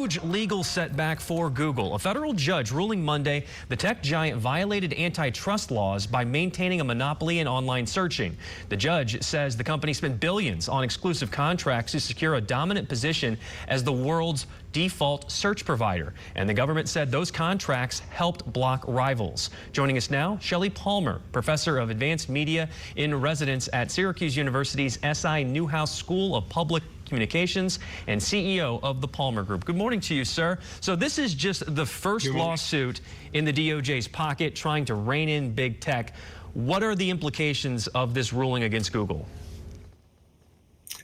Huge legal setback for Google. A federal judge ruling Monday the tech giant violated antitrust laws by maintaining a monopoly in online searching. The judge says the company spent billions on exclusive contracts to secure a dominant position as the world's default search provider. And the government said those contracts helped block rivals. Joining us now, Shelly Palmer, professor of advanced media in residence at Syracuse University's SI Newhouse School of Public Communications and CEO of the Palmer Group. Good morning to you, sir. So this is just the first lawsuit in the DOJ's pocket trying to rein in big tech. What are the implications of this ruling against Google?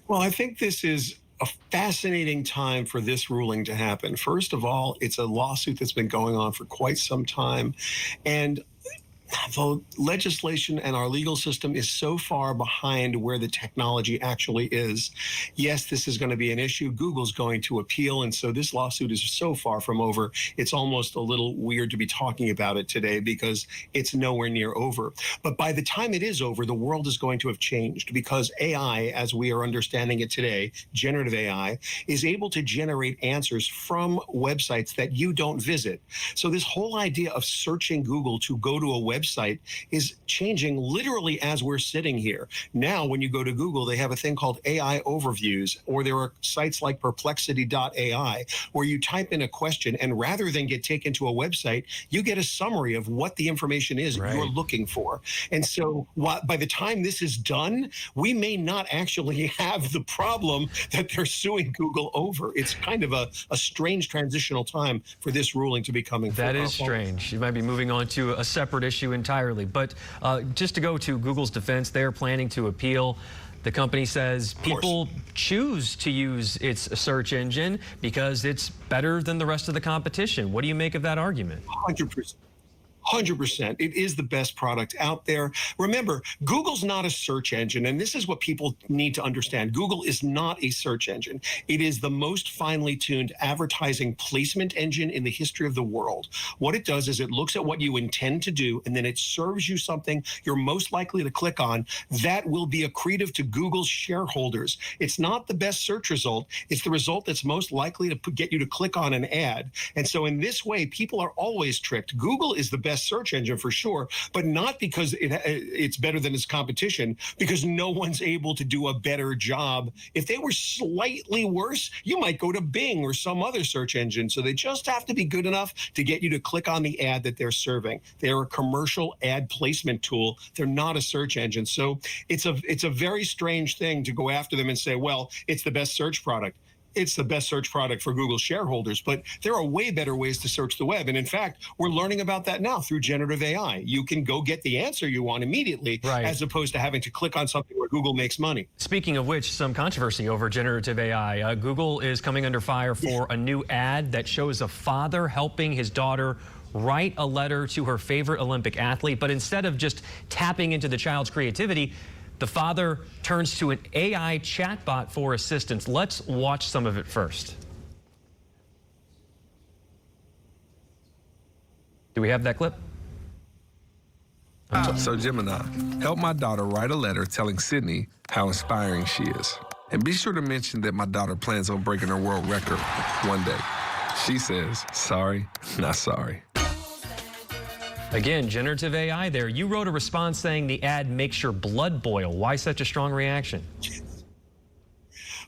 Well, I think this is a fascinating time for this ruling to happen. First of all, it's a lawsuit that's been going on for quite some time. And the legislation and our legal system is so far behind where the technology actually is. Yes, this is going to be an issue. Google's going to appeal. And so this lawsuit is so far from over. It's almost a little weird to be talking about it today because it's nowhere near over. But by the time it is over, the world is going to have changed because AI, as we are understanding it today, generative AI, is able to generate answers from websites that you don't visit. So this whole idea of searching Google to go to a website is changing literally as we're sitting here. Now, when you go to Google, they have a thing called AI overviews, or there are sites like perplexity.ai where you type in a question and rather than get taken to a website, you get a summary of what the information is you're looking for. And so by the time this is done, we may not actually have the problem that they're suing Google over. It's kind of a strange transitional time for this ruling to be coming forward. That is strange. You might be moving on to a separate issue entirely. But just to go to Google's defense, they're planning to appeal. The company says people choose to use its search engine because it's better than the rest of the competition. What do you make of that argument? 100%. 100%. It is the best product out there. Remember, Google's not a search engine, and this is what people need to understand. Google is not a search engine. It is the most finely tuned advertising placement engine in the history of the world. What it does is it looks at what you intend to do, and then it serves you something you're most likely to click on that will be accretive to Google's shareholders. It's not the best search result. It's the result that's most likely to get you to click on an ad. And so in this way, people are always tricked. Google is the best search engine for sure, but not because it's better than its competition, because no one's able to do a better job. If they were slightly worse, you might go to Bing or some other search engine. So they just have to be good enough to get you to click on the ad that they're serving. They're a commercial ad placement tool. They're not a search engine. So it's a very strange thing to go after them and say, well, it's the best search product. It's the best search product for Google shareholders, but there are way better ways to search the web. And in fact, we're learning about that now through generative AI. You can go get the answer you want immediately, as opposed to having to click on something where Google makes money. Speaking of which, some controversy over generative AI. Google is coming under fire for a new ad that shows a father helping his daughter write a letter to her favorite Olympic athlete, but instead of just tapping into the child's creativity, the father turns to an AI chatbot for assistance. Let's watch some of it first. Do we have that clip? So Gemini, help my daughter write a letter telling Sydney how inspiring she is. And be sure to mention that my daughter plans on breaking her world record one day. She says, sorry, not sorry. Again, generative AI there. You wrote a response saying the ad makes your blood boil. Why such a strong reaction?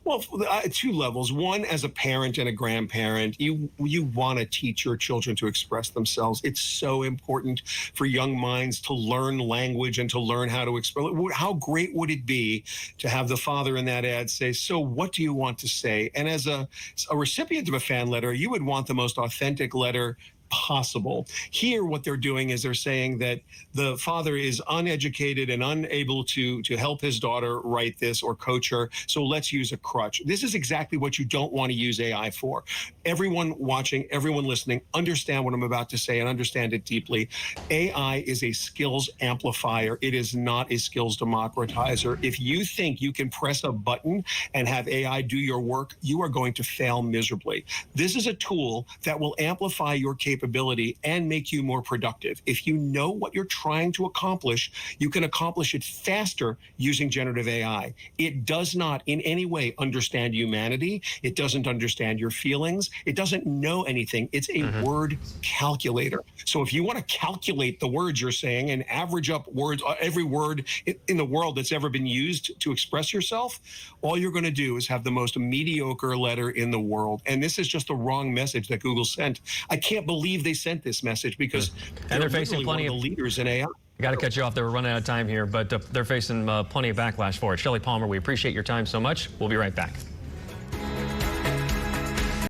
Well, two levels. One, as a parent and a grandparent, you want to teach your children to express themselves. It's so important for young minds to learn language and to learn how to express. How great would it be to have the father in that ad say, so what do you want to say? And as a recipient of a fan letter, you would want the most authentic letter possible. Here, what they're doing is they're saying that the father is uneducated and unable to help his daughter write this or coach her, so let's use a crutch. This is exactly what you don't want to use AI for. Everyone watching, everyone listening, understand what I'm about to say and understand it deeply. AI is a skills amplifier. It is not a skills democratizer. If you think you can press a button and have AI do your work, you are going to fail miserably. This is a tool that will amplify your capabilities capability and make you more productive. If you know what you're trying to accomplish, you can accomplish it faster using generative AI. It does not in any way understand humanity. It doesn't understand your feelings. It doesn't know anything. It's a word calculator. So if you want to calculate the words you're saying and average up words, every word in the world that's ever been used to express yourself, all you're going to do is have the most mediocre letter in the world. And this is just the wrong message that Google sent. I can't believe they sent this message because they're facing plenty of the leaders in AI. I got to cut you off there. We're running out of time here, but they're facing plenty of backlash for it. Shelly Palmer, we appreciate your time so much. We'll be right back.